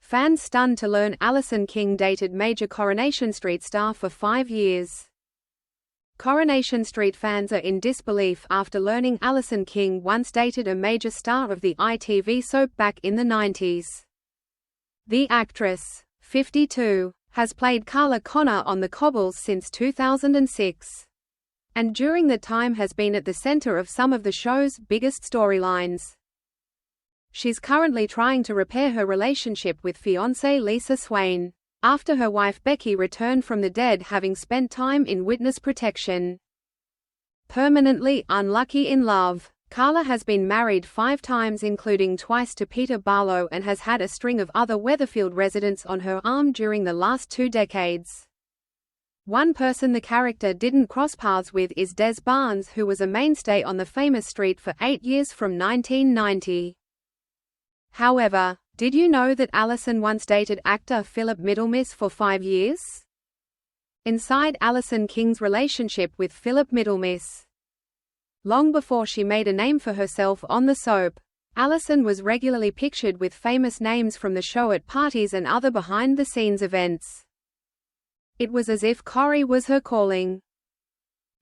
Fans stunned to learn Alison King dated major Coronation Street star for 5 years. Coronation Street fans are in disbelief after learning Alison King once dated a major star of the ITV soap back in the 90s. The actress, 52, has played Carla Connor on the Cobbles since 2006. And during that time has been at the center of some of the show's biggest storylines. She's currently trying to repair her relationship with fiancé Lisa Swain, after her wife Becky returned from the dead having spent time in witness protection. Permanently unlucky in love, Carla has been married 5 times, including twice to Peter Barlow, and has had a string of other Weatherfield residents on her arm during the last 2 decades. One person the character didn't cross paths with is Des Barnes, who was a mainstay on the famous street for 8 years from 1990. However, did you know that Alison once dated actor Philip Middlemiss for 5 years? Inside Alison King's relationship with Philip Middlemiss. Long before she made a name for herself on the soap, Alison was regularly pictured with famous names from the show at parties and other behind-the-scenes events. It was as if Corrie was her calling.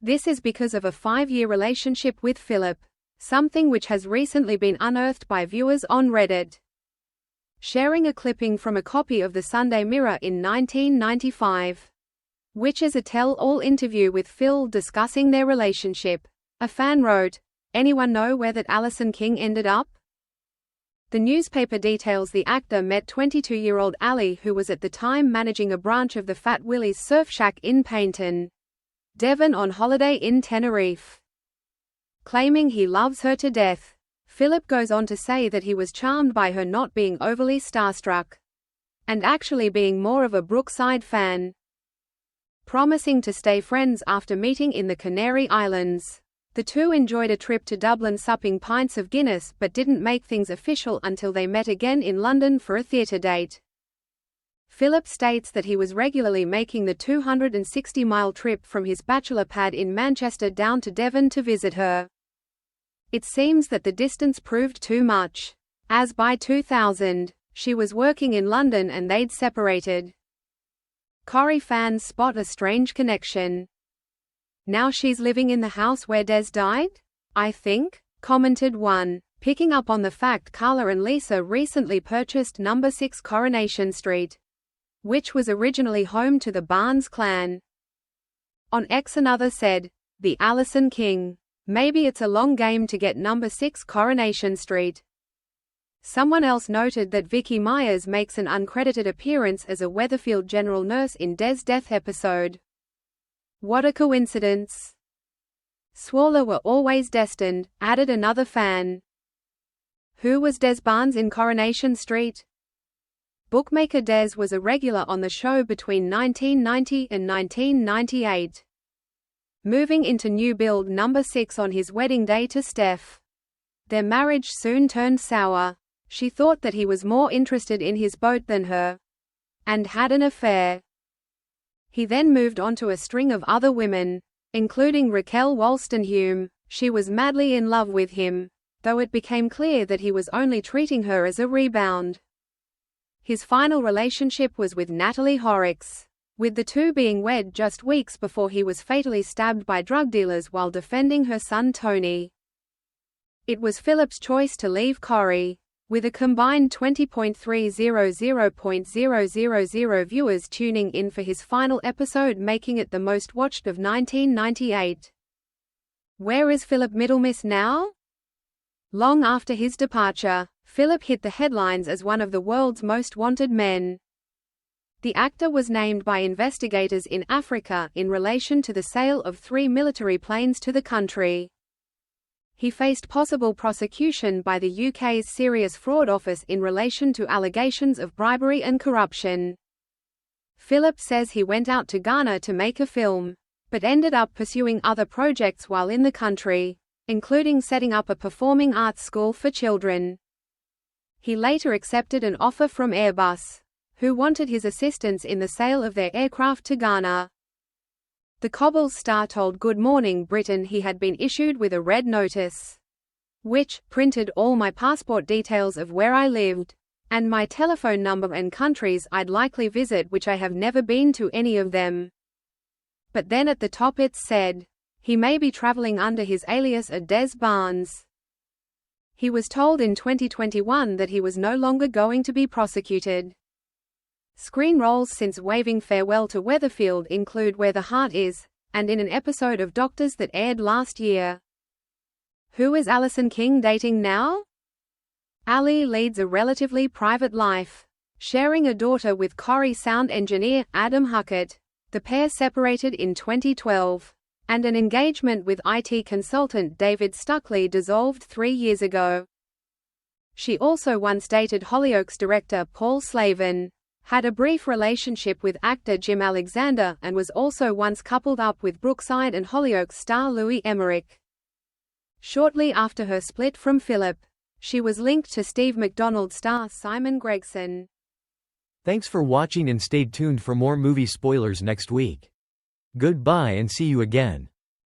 This is because of a 5-year relationship with Philip, something which has recently been unearthed by viewers on Reddit. Sharing a clipping from a copy of the Sunday Mirror in 1995, which is a tell-all interview with Phil discussing their relationship, a fan wrote, "Anyone know where that Alison King ended up?" The newspaper details the actor met 22-year-old Ali, who was at the time managing a branch of the Fat Willie's Surf Shack in Paynton, Devon, on holiday in Tenerife. Claiming he loves her to death, Philip goes on to say that he was charmed by her not being overly starstruck, and actually being more of a Brookside fan. Promising to stay friends after meeting in the Canary Islands, the two enjoyed a trip to Dublin supping pints of Guinness, but didn't make things official until they met again in London for a theatre date. Philip states that he was regularly making the 260-mile trip from his bachelor pad in Manchester down to Devon to visit her. It seems that the distance proved too much, as by 2000, she was working in London and they'd separated. Corrie fans spot a strange connection. "Now she's living in the house where Des died, I think," commented one, picking up on the fact Carla and Lisa recently purchased No. 6 Coronation Street, which was originally home to the Barnes clan. On X, another said, "The Alison King. Maybe it's a long game to get No. 6 Coronation Street." Someone else noted that Vicky Myers makes an uncredited appearance as a Weatherfield general nurse in Des' death episode. "What a coincidence. Swaller were always destined," added another fan. Who was Des Barnes in Coronation Street? Bookmaker Des was a regular on the show between 1990 and 1998. Moving into new build No. 6 on his wedding day to Steph. Their marriage soon turned sour. She thought that he was more interested in his boat than her, and had an affair. He then moved on to a string of other women, including Raquel Wolstenholme. She was madly in love with him, though it became clear that he was only treating her as a rebound. His final relationship was with Natalie Horrocks, with the two being wed just weeks before he was fatally stabbed by drug dealers while defending her son Tony. It was Philip's choice to leave Corrie, with a combined 20.300,000 viewers tuning in for his final episode, making it the most watched of 1998. Where is Philip Middlemiss now? Long after his departure, Philip hit the headlines as one of the world's most wanted men. The actor was named by investigators in Africa in relation to the sale of 3 military planes to the country. He faced possible prosecution by the UK's Serious Fraud Office in relation to allegations of bribery and corruption. Philip says he went out to Ghana to make a film, but ended up pursuing other projects while in the country, including setting up a performing arts school for children. He later accepted an offer from Airbus, who wanted his assistance in the sale of their aircraft to Ghana. The Cobbles star told Good Morning Britain he had been issued with a red notice, which printed all my passport details of where I lived, And my telephone number and countries I'd likely visit, which I have never been to any of them. But then at the top it said, he may be traveling under his alias Des Barnes. He was told in 2021 that he was no longer going to be prosecuted. Screen roles since waving farewell to Weatherfield include Where the Heart Is, and in an episode of Doctors that aired last year. Who is Alison King dating now? Ali leads a relatively private life, sharing a daughter with Corrie sound engineer Adam Huckett. The pair separated in 2012, and an engagement with IT consultant David Stuckley dissolved 3 years ago. She also once dated Hollyoaks director Paul Slavin, had a brief relationship with actor Jim Alexander, and was also once coupled up with Brookside and Hollyoaks star Louis Emmerich. Shortly after her split from Philip, she was linked to Steve McDonald star Simon Gregson. Thanks for watching and stay tuned for more movie spoilers next week. Goodbye and see you again.